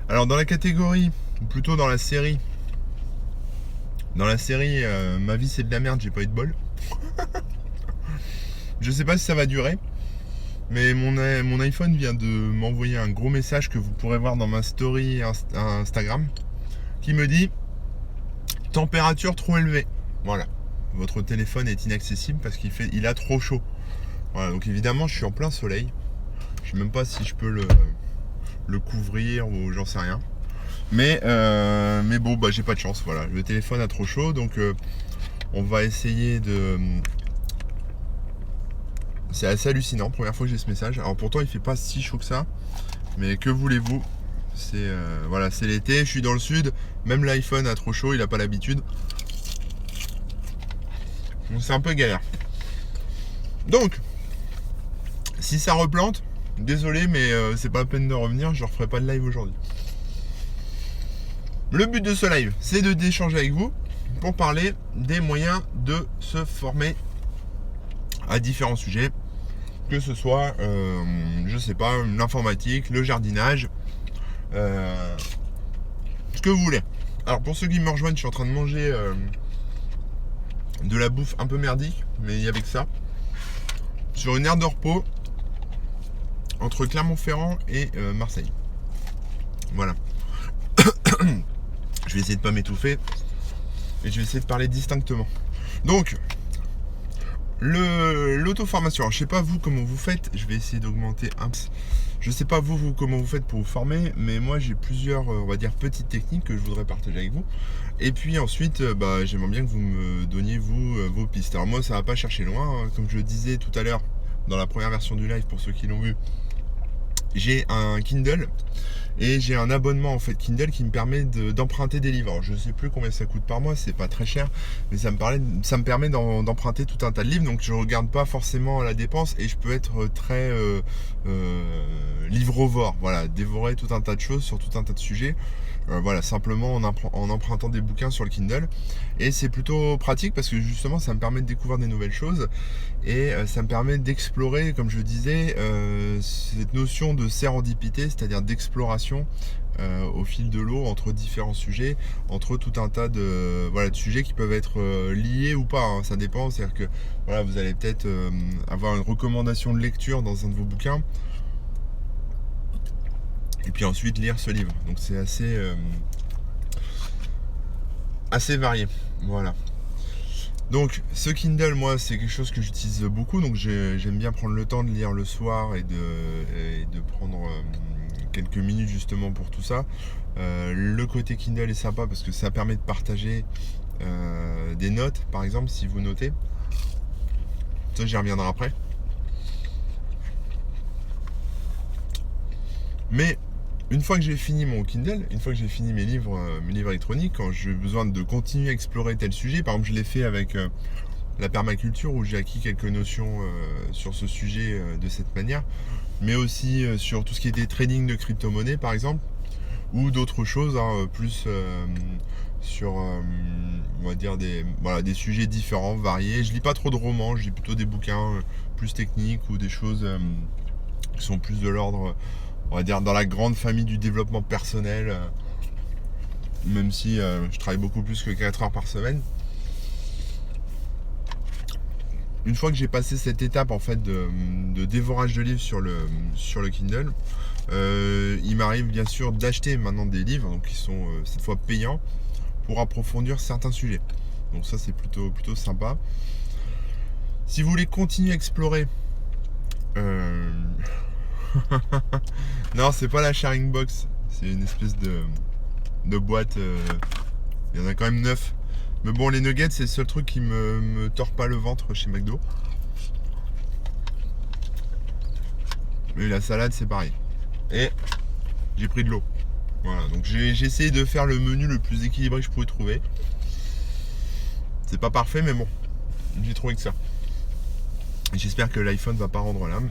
Alors dans la catégorie, ou plutôt dans la série ma vie c'est de la merde, j'ai pas eu de bol. Je sais pas si ça va durer, mais mon iPhone vient de m'envoyer un gros message que vous pourrez voir dans ma story Instagram, qui me dit température trop élevée. Voilà. Votre téléphone est inaccessible parce il a trop chaud. Voilà, donc évidemment je suis en plein soleil. Je sais même pas si je peux le couvrir ou j'en sais rien. Mais bon, bah j'ai pas de chance. Voilà, le téléphone a trop chaud, donc on va essayer de. C'est assez hallucinant. Première fois que j'ai ce message. Alors pourtant, il fait pas si chaud que ça. Mais que voulez-vous? Voilà, c'est l'été. Je suis dans le sud. Même l'iPhone a trop chaud. Il a pas l'habitude. Donc c'est un peu galère. Donc, si ça replante, désolé, mais c'est pas la peine de revenir. Je referai pas de live aujourd'hui. Le but de ce live, c'est d'échanger avec vous pour parler des moyens de se former à différents sujets, que ce soit, je sais pas, l'informatique, le jardinage, ce que vous voulez. Alors pour ceux qui me rejoignent, je suis en train de manger de la bouffe un peu merdique, mais il y avait que ça, sur une aire de repos entre Clermont-Ferrand et Marseille. Voilà. Je vais essayer de pas m'étouffer et je vais essayer de parler distinctement. Donc, l'auto-formation. Alors, je sais pas vous comment vous faites. Je vais essayer d'augmenter un peu. Je sais pas vous comment vous faites pour vous former, mais moi j'ai plusieurs, on va dire, petites techniques que je voudrais partager avec vous. Et puis ensuite, j'aimerais bien que vous me donniez vos pistes. Alors moi, ça va pas chercher loin, hein. Comme je le disais tout à l'heure dans la première version du live, pour ceux qui l'ont vu, j'ai un Kindle et j'ai un abonnement en fait Kindle qui me permet d'emprunter des livres. Alors, je ne sais plus combien ça coûte par mois, c'est pas très cher, mais ça me permet d'emprunter tout un tas de livres, donc je regarde pas forcément la dépense et je peux être très livrovore, voilà, dévorer tout un tas de choses sur tout un tas de sujets. Voilà, simplement en empruntant des bouquins sur le Kindle. Et c'est plutôt pratique parce que justement ça me permet de découvrir des nouvelles choses et ça me permet d'explorer, comme je disais, cette notion de sérendipité, c'est-à-dire d'exploration au fil de l'eau entre différents sujets, entre tout un tas de sujets qui peuvent être liés ou pas, hein, ça dépend. C'est-à-dire que voilà, vous allez peut-être avoir une recommandation de lecture dans un de vos bouquins et puis ensuite lire ce livre. Donc c'est assez varié. Voilà. Donc ce Kindle, moi, c'est quelque chose que j'utilise beaucoup. Donc j'aime bien prendre le temps de lire le soir et de prendre quelques minutes justement pour tout ça. Le côté Kindle est sympa parce que ça permet de partager des notes, par exemple, si vous notez. Ça, j'y reviendrai après. Mais une fois que j'ai fini mon Kindle, une fois que j'ai fini mes livres électroniques, quand j'ai besoin de continuer à explorer tel sujet, par exemple je l'ai fait avec la permaculture où j'ai acquis quelques notions sur ce sujet de cette manière, mais aussi sur tout ce qui était trading de crypto-monnaie par exemple, ou d'autres choses, hein, plus sur on va dire des sujets différents, variés. Je lis pas trop de romans, je lis plutôt des bouquins plus techniques ou des choses qui sont plus de l'ordre, on va dire, dans la grande famille du développement personnel, même si je travaille beaucoup plus que 4 heures par semaine. Une fois que j'ai passé cette étape en fait de dévorage de livres sur le Kindle, il m'arrive bien sûr d'acheter maintenant des livres, donc qui sont cette fois payants, pour approfondir certains sujets. Donc ça c'est plutôt sympa. Si vous voulez continuer à explorer, non, c'est pas la sharing box, c'est une espèce de boîte. Il y en a quand même 9. Mais bon, les nuggets, c'est le seul truc qui me tord pas le ventre chez McDo. Mais la salade, c'est pareil. Et j'ai pris de l'eau. Voilà, donc j'ai essayé de faire le menu le plus équilibré que je pouvais trouver. C'est pas parfait, mais bon, j'ai trouvé que ça. Et j'espère que l'iPhone va pas rendre l'âme.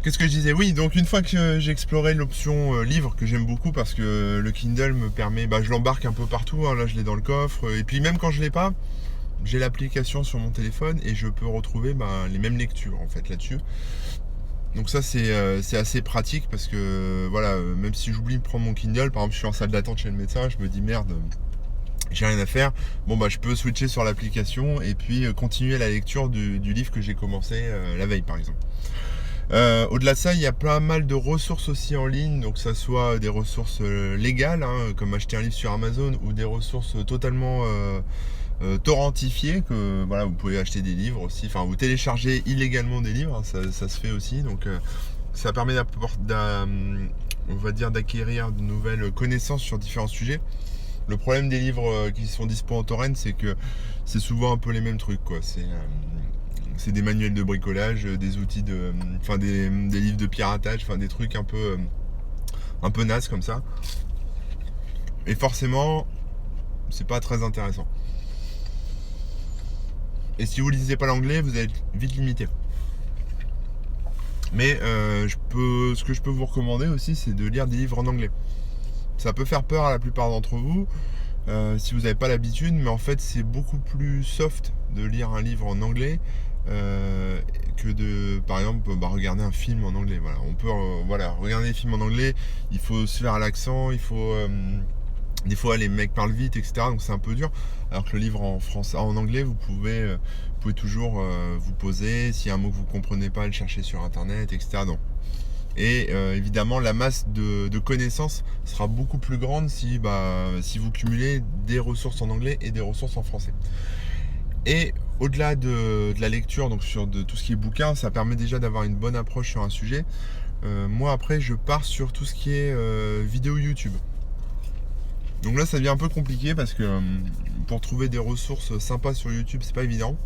Qu'est-ce que je disais? Oui, donc une fois que j'ai exploré l'option livre, que j'aime beaucoup parce que le Kindle me permet, je l'embarque un peu partout, hein, là je l'ai dans le coffre, et puis même quand je l'ai pas, j'ai l'application sur mon téléphone et je peux retrouver les mêmes lectures en fait là-dessus. Donc ça c'est assez pratique parce que voilà, même si j'oublie de prendre mon Kindle, par exemple je suis en salle d'attente chez le médecin, je me dis merde, j'ai rien à faire, bon bah je peux switcher sur l'application et puis continuer la lecture du livre que j'ai commencé la veille par exemple. Au-delà de ça, il y a pas mal de ressources aussi en ligne, donc que ça soit des ressources légales, hein, comme acheter un livre sur Amazon, ou des ressources totalement torrentifiées, que voilà, vous pouvez acheter des livres aussi, enfin vous téléchargez illégalement des livres, hein, ça se fait aussi, donc ça permet on va dire d'acquérir de nouvelles connaissances sur différents sujets. Le problème des livres qui sont dispo en torrent, c'est que c'est souvent un peu les mêmes trucs, quoi. C'est des manuels de bricolage, des outils enfin des livres de piratage, enfin des trucs un peu nazes comme ça. Et forcément, c'est pas très intéressant. Et si vous lisez pas l'anglais, vous êtes vite limité. Mais ce que je peux vous recommander aussi, c'est de lire des livres en anglais. Ça peut faire peur à la plupart d'entre vous si vous n'avez pas l'habitude, mais en fait c'est beaucoup plus soft de lire un livre en anglais que de, par exemple, regarder un film en anglais. Voilà, on peut regarder des films en anglais, il faut se faire l'accent, il faut des fois les mecs parlent vite, etc. Donc c'est un peu dur. Alors que le livre en anglais, vous pouvez toujours vous poser, s'il y a un mot que vous comprenez pas, le chercher sur internet, etc. Donc, et évidemment, la masse de connaissances sera beaucoup plus grande si vous cumulez des ressources en anglais et des ressources en français. Et au-delà de la lecture, donc de tout ce qui est bouquin, ça permet déjà d'avoir une bonne approche sur un sujet. Moi, après, je pars sur tout ce qui est vidéo YouTube. Donc là, ça devient un peu compliqué parce que pour trouver des ressources sympas sur YouTube, c'est pas évident.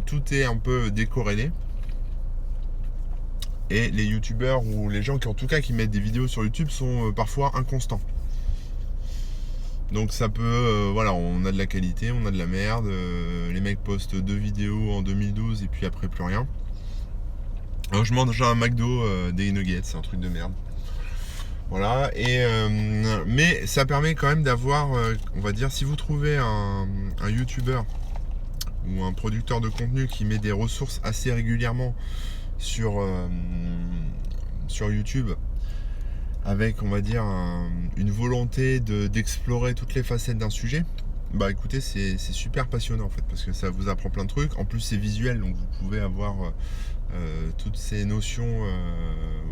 Tout est un peu décorrélé. Et les youtubeurs ou les gens qui mettent des vidéos sur YouTube sont parfois inconstants. Donc ça peut, on a de la qualité, on a de la merde. Les mecs postent 2 vidéos en 2012 et puis après plus rien. Alors je mange un McDo, des nuggets, c'est un truc de merde. Voilà, mais ça permet quand même d'avoir, on va dire, si vous trouvez un youtubeur ou un producteur de contenu qui met des ressources assez régulièrement sur YouTube, avec, on va dire, une volonté d'explorer toutes les facettes d'un sujet, bah écoutez, c'est super passionnant en fait, parce que ça vous apprend plein de trucs. En plus c'est visuel, donc vous pouvez avoir toutes ces notions.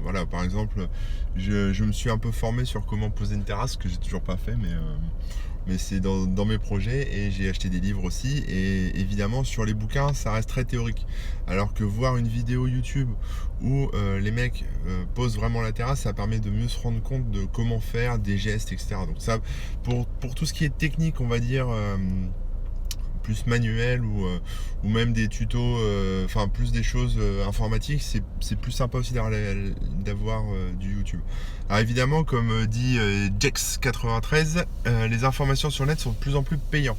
Voilà, par exemple, je me suis un peu formé sur comment poser une terrasse, que j'ai toujours pas fait, mais c'est dans mes projets, et j'ai acheté des livres aussi. Et évidemment, sur les bouquins, ça reste très théorique. Alors que voir une vidéo YouTube où les mecs posent vraiment la terrasse, ça permet de mieux se rendre compte de comment faire, des gestes, etc. Donc ça, pour tout ce qui est technique, on va dire, plus manuel ou même des tutos, enfin plus des choses informatiques, c'est plus sympa aussi d'avoir du YouTube. Alors évidemment, comme dit Jex93, les informations sur le net sont de plus en plus payantes.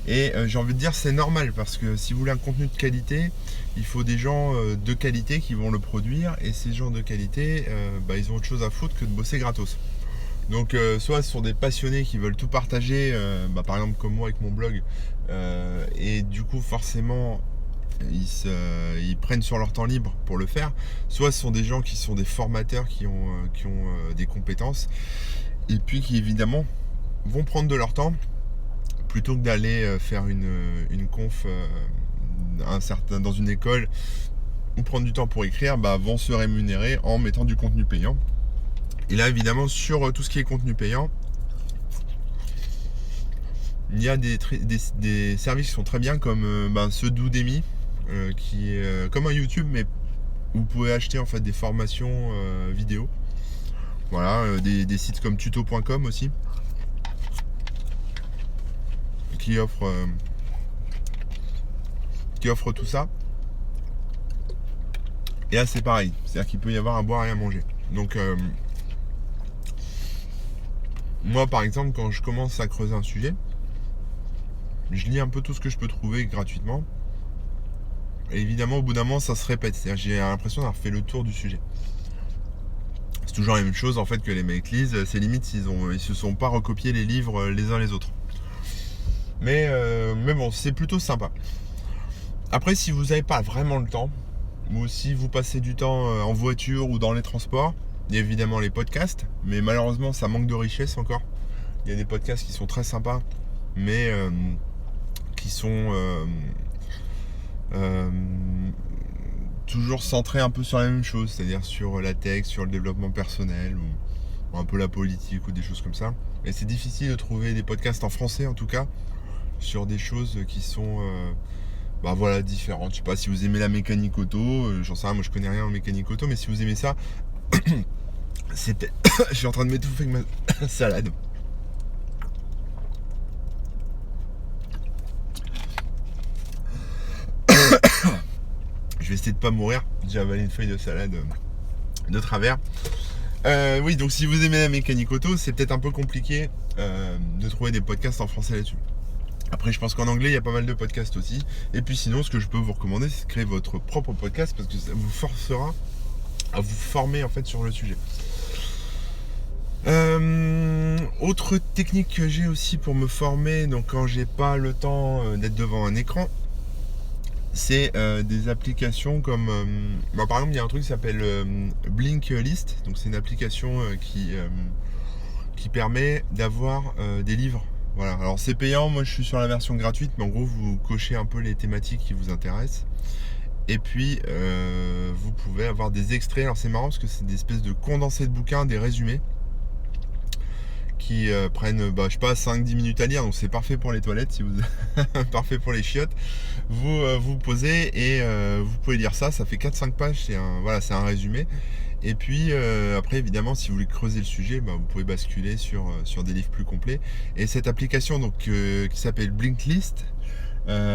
Et j'ai envie de dire, c'est normal, parce que si vous voulez un contenu de qualité, il faut des gens de qualité qui vont le produire, et ces gens de qualité, ils ont autre chose à foutre que de bosser gratos. Donc soit ce sont des passionnés qui veulent tout partager, par exemple comme moi avec mon blog, et du coup forcément ils prennent sur leur temps libre pour le faire, soit ce sont des gens qui sont des formateurs qui ont des compétences, et puis qui évidemment vont prendre de leur temps plutôt que d'aller faire une conf dans une école ou prendre du temps pour écrire, vont se rémunérer en mettant du contenu payant. Et là, évidemment, sur tout ce qui est contenu payant, il y a des services qui sont très bien, comme ce d'Udemy, qui est comme un YouTube, mais où vous pouvez acheter en fait des formations vidéo. Voilà, des sites comme tuto.com aussi, qui offrent tout ça. Et là, c'est pareil, c'est-à-dire qu'il peut y avoir à boire et à manger. Donc moi, par exemple, quand je commence à creuser un sujet, je lis un peu tout ce que je peux trouver gratuitement. Et évidemment, au bout d'un moment, ça se répète. C'est-à-dire, j'ai l'impression d'avoir fait le tour du sujet. C'est toujours la même chose en fait que les mecs lisent. C'est limite ils se sont pas recopiés les livres les uns les autres. Mais bon, c'est plutôt sympa. Après, si vous n'avez pas vraiment le temps, ou si vous passez du temps en voiture ou dans les transports, il y a évidemment les podcasts, mais malheureusement ça manque de richesse encore. Il y a des podcasts qui sont très sympas, mais qui sont toujours centrés un peu sur la même chose, c'est-à-dire sur la tech, sur le développement personnel, ou un peu la politique, ou des choses comme ça. Et c'est difficile de trouver des podcasts en français en tout cas, sur des choses qui sont différentes. Je sais pas si vous aimez la mécanique auto, j'en sais rien, moi je connais rien en mécanique auto, mais si vous aimez ça, c'est peut-être... Je suis en train de m'étouffer avec ma salade. Je vais essayer de pas mourir. J'ai avalé une feuille de salade de travers. Oui, donc si vous aimez la mécanique auto, c'est peut-être un peu compliqué de trouver des podcasts en français là-dessus. Après, je pense qu'en anglais, il y a pas mal de podcasts aussi. Et puis sinon, ce que je peux vous recommander, c'est de créer votre propre podcast parce que ça vous forcera à vous former en fait sur le sujet. Autre technique que j'ai aussi pour me former, donc quand j'ai pas le temps d'être devant un écran, c'est des applications comme par exemple il y a un truc qui s'appelle Blinkist, donc c'est une application qui permet d'avoir des livres. Voilà, alors c'est payant, moi je suis sur la version gratuite, mais en gros vous cochez un peu les thématiques qui vous intéressent. Et puis vous pouvez avoir des extraits. Alors c'est marrant parce que c'est des espèces de condensés de bouquins, des résumés qui prennent, je sais pas, 5-10 minutes à lire, donc c'est parfait pour les toilettes, si vous parfait pour les chiottes. Vous posez et vous pouvez lire ça, ça fait 4-5 pages, c'est un résumé. Et puis après évidemment si vous voulez creuser le sujet, vous pouvez basculer sur des livres plus complets. Et cette application donc qui s'appelle Blinkist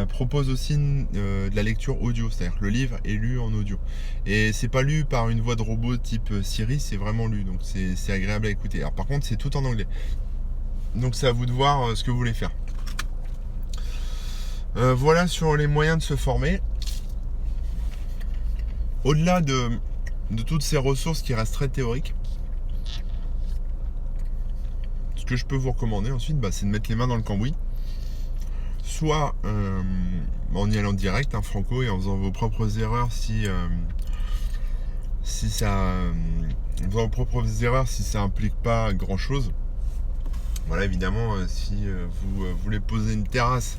propose aussi de la lecture audio, c'est-à-dire que le livre est lu en audio. Et c'est pas lu par une voix de robot type Siri, c'est vraiment lu, donc c'est agréable à écouter. Alors par contre c'est tout en anglais. Donc c'est à vous de voir ce que vous voulez faire. Voilà sur les moyens de se former. Au-delà de toutes ces ressources qui restent très théoriques, ce que je peux vous recommander ensuite, c'est de mettre les mains dans le cambouis. Soit en y allant direct, franco, et en faisant vos propres erreurs si ça implique pas grand chose. Voilà, évidemment, si vous voulez poser une terrasse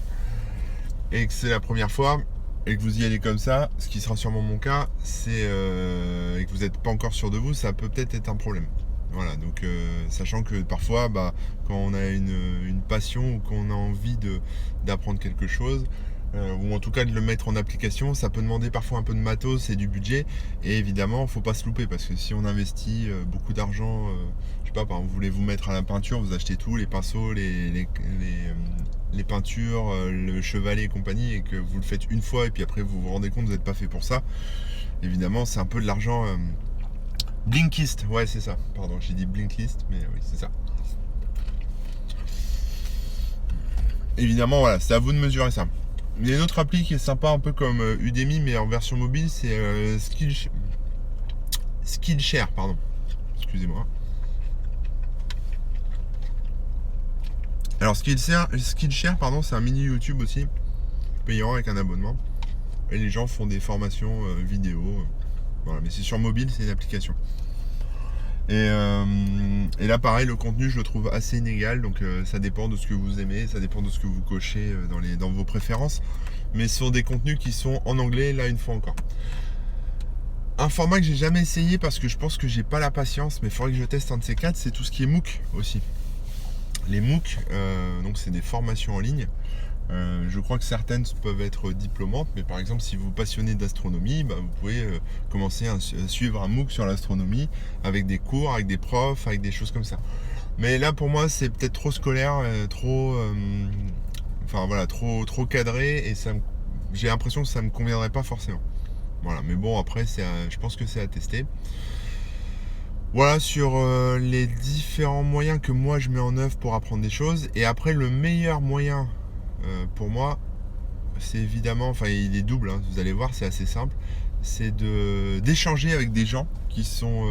et que c'est la première fois et que vous y allez comme ça, ce qui sera sûrement mon cas, et que vous n'êtes pas encore sûr de vous, ça peut peut-être être un problème. Voilà, donc sachant que parfois, quand on a une passion ou qu'on a envie d'apprendre quelque chose, ou en tout cas de le mettre en application, ça peut demander parfois un peu de matos et du budget. Et évidemment, faut pas se louper parce que si on investit beaucoup d'argent, je sais pas, par exemple, vous voulez vous mettre à la peinture, vous achetez tout, les pinceaux, les peintures, le chevalet et compagnie, et que vous le faites une fois et puis après vous vous rendez compte que vous n'êtes pas fait pour ça. Évidemment, c'est un peu de l'argent. Blinkist, ouais c'est ça, pardon j'ai dit Blinkist, mais oui c'est ça. Évidemment voilà, c'est à vous de mesurer ça. Il y a une autre appli qui est sympa, un peu comme Udemy mais en version mobile, c'est Skillshare, pardon, excusez-moi. Alors Skillshare, pardon, c'est un mini YouTube aussi, payant avec un abonnement, et les gens font des formations vidéo. Voilà, mais c'est sur mobile, c'est une application. Et là, pareil, le contenu, je le trouve assez inégal. Donc, ça dépend de ce que vous aimez, ça dépend de ce que vous cochez dans vos préférences. Mais ce sont des contenus qui sont en anglais, là, une fois encore. Un format que j'ai jamais essayé parce que je pense que j'ai pas la patience, mais il faudrait que je teste un de ces quatre, c'est tout ce qui est MOOC aussi. Les MOOC, donc c'est des formations en ligne. Je crois que certaines peuvent être diplômantes, mais par exemple si vous vous passionnez d'astronomie, vous pouvez commencer à suivre un MOOC sur l'astronomie avec des cours, avec des profs, avec des choses comme ça. Mais là pour moi c'est peut-être trop scolaire, trop cadré, et j'ai l'impression que ça me conviendrait pas forcément. Voilà, mais bon après je pense que c'est à tester. Voilà sur les différents moyens que moi je mets en œuvre pour apprendre des choses. Et après le meilleur moyen pour moi, c'est évidemment, il est double, vous allez voir, c'est assez simple, c'est d'échanger avec des gens qui sont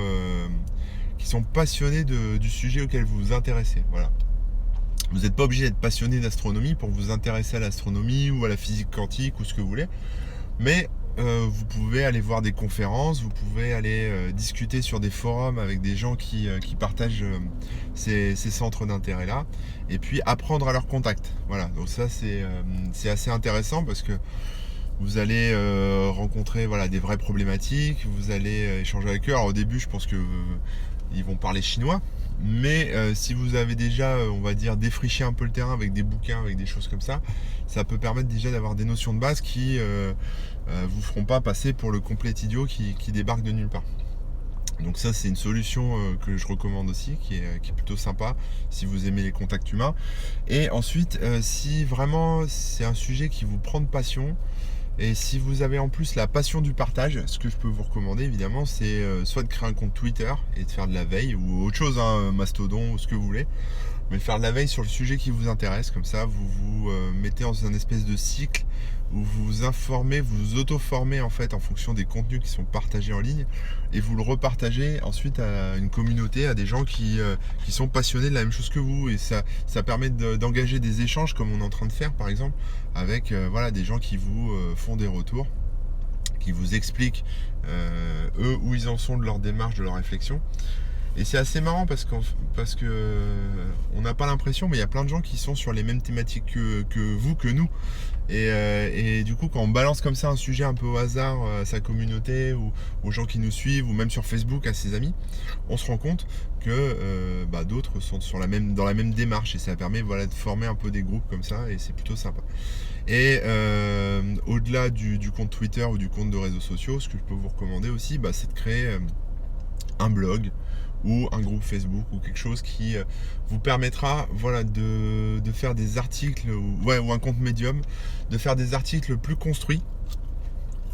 passionnés du sujet auquel vous vous intéressez. Voilà. Vous n'êtes pas obligé d'être passionné d'astronomie pour vous intéresser à l'astronomie ou à la physique quantique ou ce que vous voulez, mais vous pouvez aller voir des conférences, vous pouvez aller discuter sur des forums avec des gens qui partagent ces centres d'intérêt-là, et puis apprendre à leur contact. Voilà, donc ça c'est assez intéressant parce que vous allez rencontrer des vraies problématiques, vous allez échanger avec eux. Alors au début, je pense que ils vont parler chinois, mais si vous avez déjà, on va dire, défriché un peu le terrain avec des bouquins, avec des choses comme ça peut permettre déjà d'avoir des notions de base qui vous feront pas passer pour le complet idiot qui débarque de nulle part. Donc ça, c'est une solution que je recommande aussi, qui est plutôt sympa si vous aimez les contacts humains. Et ensuite, si vraiment c'est un sujet qui vous prend de passion, et si vous avez en plus la passion du partage, ce que je peux vous recommander évidemment, c'est soit de créer un compte Twitter et de faire de la veille, ou autre chose, Mastodon ou ce que vous voulez, mais faire de la veille sur le sujet qui vous intéresse. Comme ça, vous vous mettez dans un espèce de cycle où vous vous informez, vous vous auto-formez en fait en fonction des contenus qui sont partagés en ligne, et vous le repartagez ensuite à une communauté, à des gens qui sont passionnés de la même chose que vous, et ça permet d'engager des échanges comme on est en train de faire par exemple avec des gens qui vous font des retours, qui vous expliquent eux où ils en sont de leur démarche, de leur réflexion. Et c'est assez marrant parce que on n'a pas l'impression, mais il y a plein de gens qui sont sur les mêmes thématiques que vous, que nous. Et du coup, quand on balance comme ça un sujet un peu au hasard à sa communauté, ou aux gens qui nous suivent, ou même sur Facebook à ses amis, on se rend compte que d'autres sont dans la même démarche, et ça permet de former un peu des groupes comme ça, et c'est plutôt sympa. Et au-delà du compte Twitter ou du compte de réseaux sociaux, ce que je peux vous recommander aussi, c'est de créer un blog ou un groupe Facebook ou quelque chose qui vous permettra de faire des articles, ou un compte Medium, de faire des articles plus construits.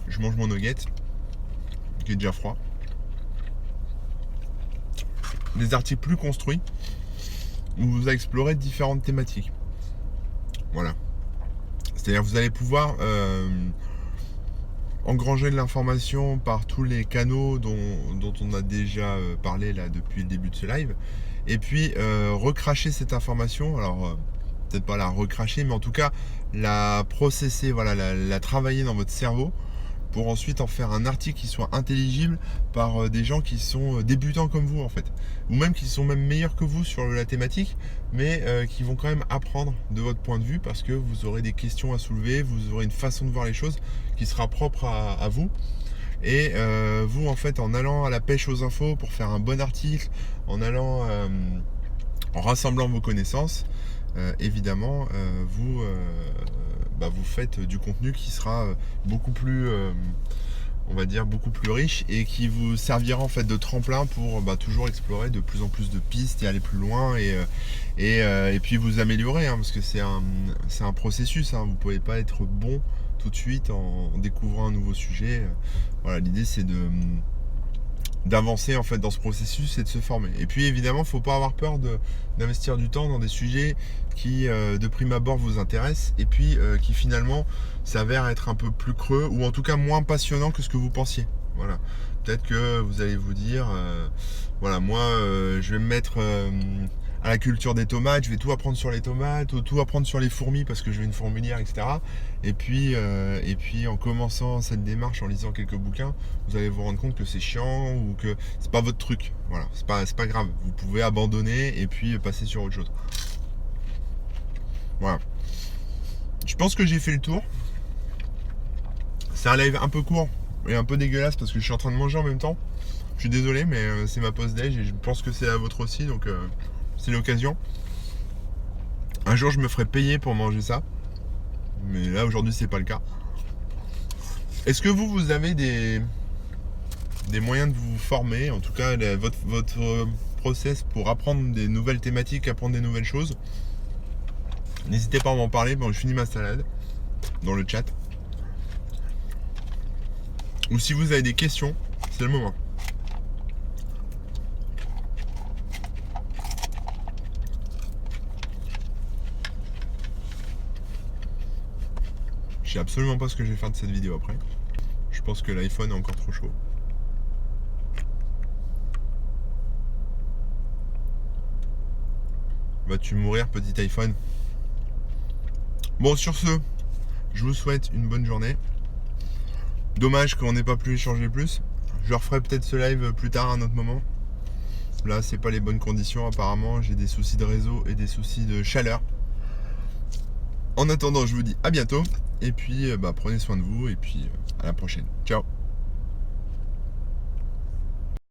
Je mange mon nugget qui est déjà froid. Des articles plus construits où vous allez explorer différentes thématiques. Voilà. C'est-à-dire que vous allez pouvoir engranger de l'information par tous les canaux dont on a déjà parlé là depuis le début de ce live, et puis recracher cette information. Alors peut-être pas la recracher, mais en tout cas la processer, la travailler dans votre cerveau, pour ensuite en faire un article qui soit intelligible par des gens qui sont débutants comme vous en fait, ou même qui sont même meilleurs que vous sur la thématique, mais qui vont quand même apprendre de votre point de vue, parce que vous aurez des questions à soulever, vous aurez une façon de voir les choses qui sera propre à vous. Et vous en fait, en allant à la pêche aux infos pour faire un bon article, en rassemblant vos connaissances, évidemment vous faites du contenu qui sera beaucoup plus beaucoup plus riche, et qui vous servira en fait de tremplin pour toujours explorer de plus en plus de pistes et aller plus loin, et puis vous améliorer, parce que c'est un processus, vous pouvez pas être bon tout de suite en découvrant un nouveau sujet. L'idée c'est d'avancer en fait dans ce processus et de se former. Et puis évidemment, faut pas avoir peur d'investir du temps dans des sujets qui de prime abord vous intéressent, et puis qui finalement s'avèrent être un peu plus creux, ou en tout cas moins passionnants que ce que vous pensiez. Voilà. Peut-être que vous allez vous dire je vais me mettre à la culture des tomates, je vais tout apprendre sur les tomates, ou tout apprendre sur les fourmis parce que je veux une fourmilière, etc. Et puis en commençant cette démarche, en lisant quelques bouquins, vous allez vous rendre compte que c'est chiant, ou que c'est pas votre truc. Voilà, c'est pas grave. Vous pouvez abandonner et puis passer sur autre chose. Voilà. Je pense que j'ai fait le tour. C'est un live un peu court et un peu dégueulasse parce que je suis en train de manger en même temps. Je suis désolé, mais c'est ma pause déj, et je pense que c'est la vôtre aussi, donc c'est l'occasion. Un jour je me ferai payer pour manger ça, mais là aujourd'hui c'est pas le cas. Est-ce que vous avez des moyens de vous former, en tout cas votre process pour apprendre des nouvelles thématiques, apprendre des nouvelles choses? N'hésitez pas à m'en parler. Je finis ma salade dans le chat, ou si vous avez des questions, c'est le moment. Je sais absolument pas ce que je vais faire de cette vidéo après. Je pense que l'iPhone est encore trop chaud. Vas-tu mourir, petit iPhone? Bon, sur ce, je vous souhaite une bonne journée. Dommage qu'on n'ait pas pu échanger plus. Je referai peut-être ce live plus tard à un autre moment. Là, c'est pas les bonnes conditions apparemment. J'ai des soucis de réseau et des soucis de chaleur. En attendant, je vous dis à bientôt. Et puis, prenez soin de vous. Et puis, à la prochaine. Ciao.